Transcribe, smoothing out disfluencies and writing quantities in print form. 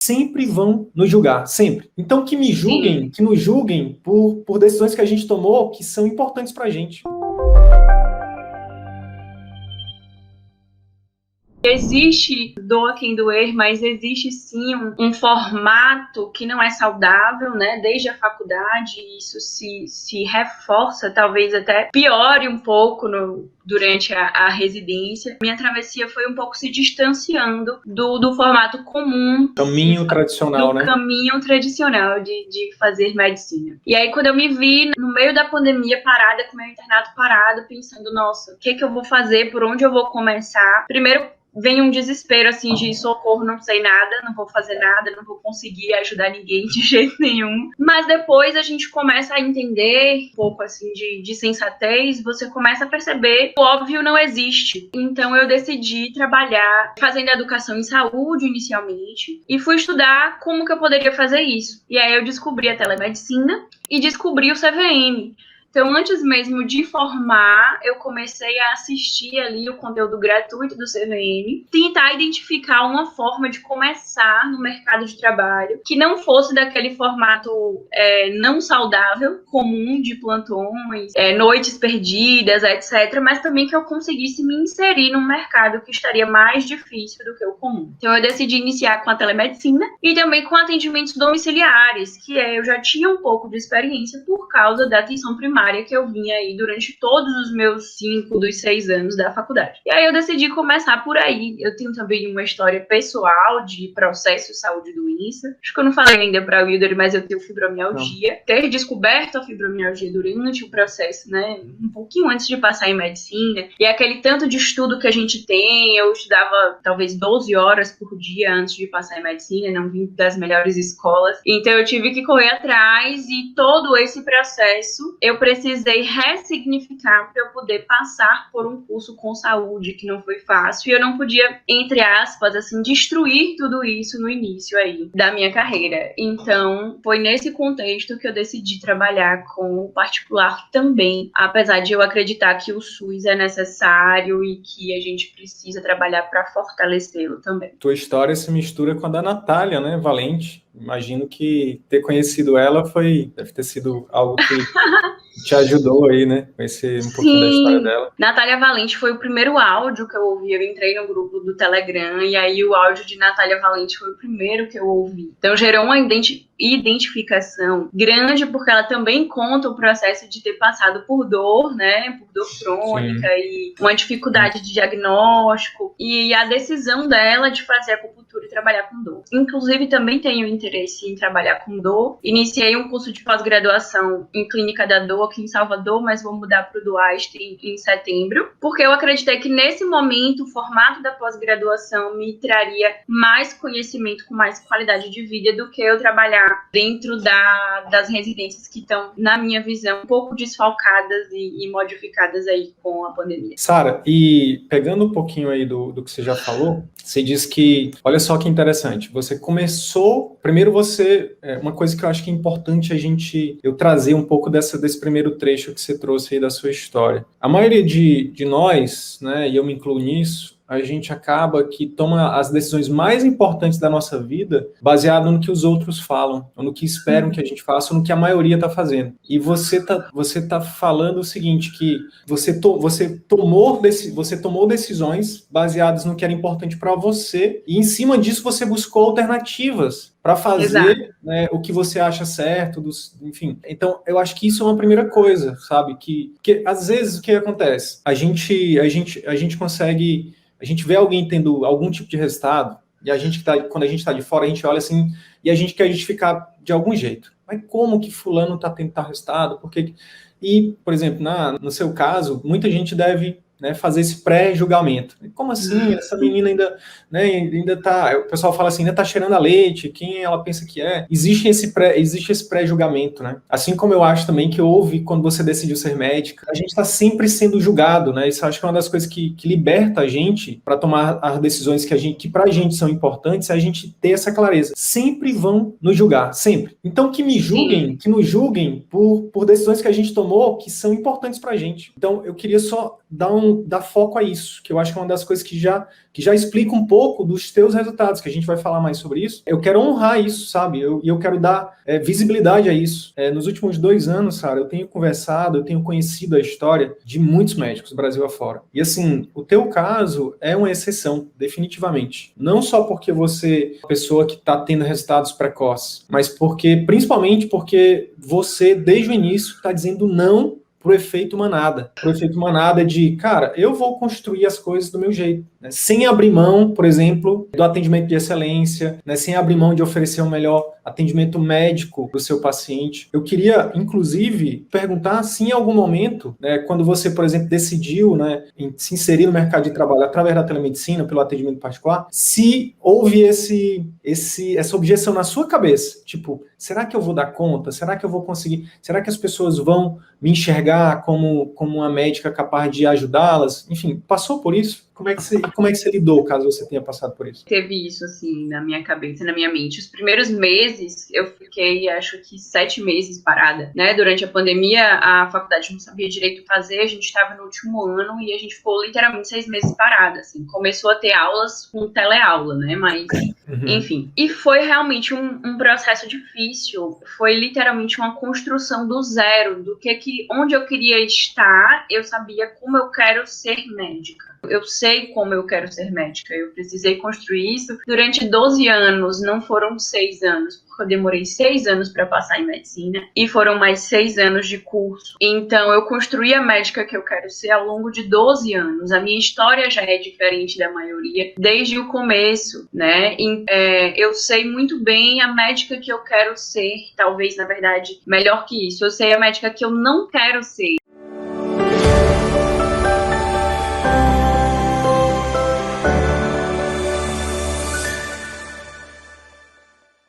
sempre vão nos julgar, sempre. Então que me julguem, que nos julguem por decisões que a gente tomou que são importantes pra gente. Existe, doa quem doer, mas existe sim um formato que não é saudável, né? Desde a faculdade, isso se reforça, talvez até piore um pouco durante a residência. Minha travessia foi um pouco se distanciando do formato comum. Caminho tradicional, né? Do caminho tradicional de fazer medicina. E aí, quando eu me vi no meio da pandemia parada, com meu internato parado, pensando, nossa, o que eu vou fazer? Por onde eu vou começar? Primeiro, vem um desespero, assim, de socorro, não sei nada, não vou fazer nada, não vou conseguir ajudar ninguém de jeito nenhum. Mas depois a gente começa a entender um pouco, assim, de sensatez, você começa a perceber que o óbvio não existe. Então eu decidi trabalhar fazendo educação em saúde inicialmente e fui estudar como que eu poderia fazer isso. E aí eu descobri a telemedicina e descobri o CVM. Então, antes mesmo de formar, eu comecei a assistir ali o conteúdo gratuito do CVM, tentar identificar uma forma de começar no mercado de trabalho que não fosse daquele formato não saudável, comum de plantões, noites perdidas, etc., mas também que eu conseguisse me inserir num mercado que estaria mais difícil do que o comum. Então, eu decidi iniciar com a telemedicina e também com atendimentos domiciliares, que eu já tinha um pouco de experiência por causa da atenção primária que eu vinha aí durante todos os meus 5 dos 6 anos da faculdade. E aí eu decidi começar por aí. Eu tenho também uma história pessoal de processo saúde doença. Acho que eu não falei ainda para o Wilder, mas eu tenho fibromialgia. Não. Ter descoberto a fibromialgia durante o processo, né? Um pouquinho antes de passar em medicina. E aquele tanto de estudo que a gente tem, eu estudava talvez 12 horas por dia antes de passar em medicina, não vim das melhores escolas. Então eu tive que correr atrás e todo esse processo eu precisei ressignificar para eu poder passar por um curso com saúde, que não foi fácil, e eu não podia, entre aspas, assim, destruir tudo isso no início aí da minha carreira. Então, foi nesse contexto que eu decidi trabalhar com o particular também, apesar de eu acreditar que o SUS é necessário e que a gente precisa trabalhar para fortalecê-lo também. Tua história se mistura com a da Natália, né, Valente? Imagino que ter conhecido ela deve ter sido algo que te ajudou aí, né? Conhecer um pouquinho da história dela. Natália Valente foi o primeiro áudio que eu ouvi. Eu entrei no grupo do Telegram e aí o áudio de Natália Valente foi o primeiro que eu ouvi. Então gerou uma identificação grande, porque ela também conta o processo de ter passado por dor, né? Por dor crônica. Sim. E uma dificuldade de diagnóstico e a decisão dela de fazer acupuntura e trabalhar com dor. Inclusive, também tenho interesse em trabalhar com dor. Iniciei um curso de pós-graduação em clínica da dor aqui em Salvador, mas vou mudar para o do Einstein em setembro, porque eu acreditei que nesse momento o formato da pós-graduação me traria mais conhecimento com mais qualidade de vida do que eu trabalhar dentro das residências que estão, na minha visão, um pouco desfalcadas e modificadas aí com a pandemia. Sara, e pegando um pouquinho aí do que você já falou, você diz que, olha só que interessante, você começou, primeiro uma coisa que eu acho que é importante eu trazer um pouco desse primeiro trecho que você trouxe aí da sua história. A maioria de nós, né, e eu me incluo nisso, a gente acaba que toma as decisões mais importantes da nossa vida baseado no que os outros falam, ou no que esperam que a gente faça, ou no que a maioria está fazendo. E você tá falando o seguinte, que você tomou decisões baseadas no que era importante para você, e em cima disso você buscou alternativas para fazer, né, o que você acha certo, enfim. Então, eu acho que isso é uma primeira coisa, sabe? Que às vezes o que acontece? A gente consegue... A gente vê alguém tendo algum tipo de resultado, e quando a gente está de fora, a gente olha assim, e a gente quer justificar de algum jeito. Mas como que fulano está tendo tal resultado? E, por exemplo, no seu caso, muita gente deve, né, fazer esse pré-julgamento. Como assim? Essa menina ainda tá... O pessoal fala assim, ainda tá cheirando a leite, quem ela pensa que é? Existe esse pré-julgamento, né? Assim como eu acho também que houve quando você decidiu ser médica, a gente tá sempre sendo julgado, né? Isso eu acho que é uma das coisas que liberta a gente para tomar as decisões que pra gente são importantes, é a gente ter essa clareza. Sempre vão nos julgar, sempre. Então que nos julguem por decisões que a gente tomou que são importantes pra gente. Então eu queria só dar um Então, dá foco a isso, que eu acho que é uma das coisas que já explica um pouco dos teus resultados, que a gente vai falar mais sobre isso. Eu quero honrar isso, sabe? E eu quero dar visibilidade a isso. Nos últimos 2 anos, cara, eu tenho conversado, eu tenho conhecido a história de muitos médicos, Brasil afora. E assim, o teu caso é uma exceção, definitivamente. Não só porque você é uma pessoa que está tendo resultados precoces, mas principalmente porque você, desde o início, está dizendo não pro efeito manada. Pro efeito manada de, cara, eu vou construir as coisas do meu jeito, né? Sem abrir mão, por exemplo, do atendimento de excelência, né? Sem abrir mão de oferecer um melhor atendimento médico para o seu paciente. Eu queria, inclusive, perguntar se em algum momento, né, quando você, por exemplo, decidiu, né, se inserir no mercado de trabalho através da telemedicina, pelo atendimento particular, se houve essa objeção na sua cabeça, tipo, será que eu vou dar conta? Será que eu vou conseguir? Será que as pessoas vão me enxergar como uma médica capaz de ajudá-las? Enfim, passou por isso? Como é que você lidou, caso você tenha passado por isso? Teve isso, assim, na minha cabeça, na minha mente. Os primeiros meses, eu fiquei, acho que 7 meses parada, né? Durante a pandemia, a faculdade não sabia direito fazer, a gente estava no último ano e a gente ficou literalmente 6 meses parada, assim. Começou a ter aulas com teleaula, né? Mas, enfim. E foi realmente um processo difícil. Foi literalmente uma construção do zero, onde eu queria estar, eu sabia como eu quero ser médica. Eu sei como eu quero ser médica, eu precisei construir isso durante 12 anos, não foram 6 anos, porque eu demorei 6 anos para passar em medicina, e foram mais 6 anos de curso. Então, eu construí a médica que eu quero ser ao longo de 12 anos. A minha história já é diferente da maioria, desde o começo, né? Eu sei muito bem a médica que eu quero ser, talvez, na verdade, melhor que isso. Eu sei a médica que eu não quero ser,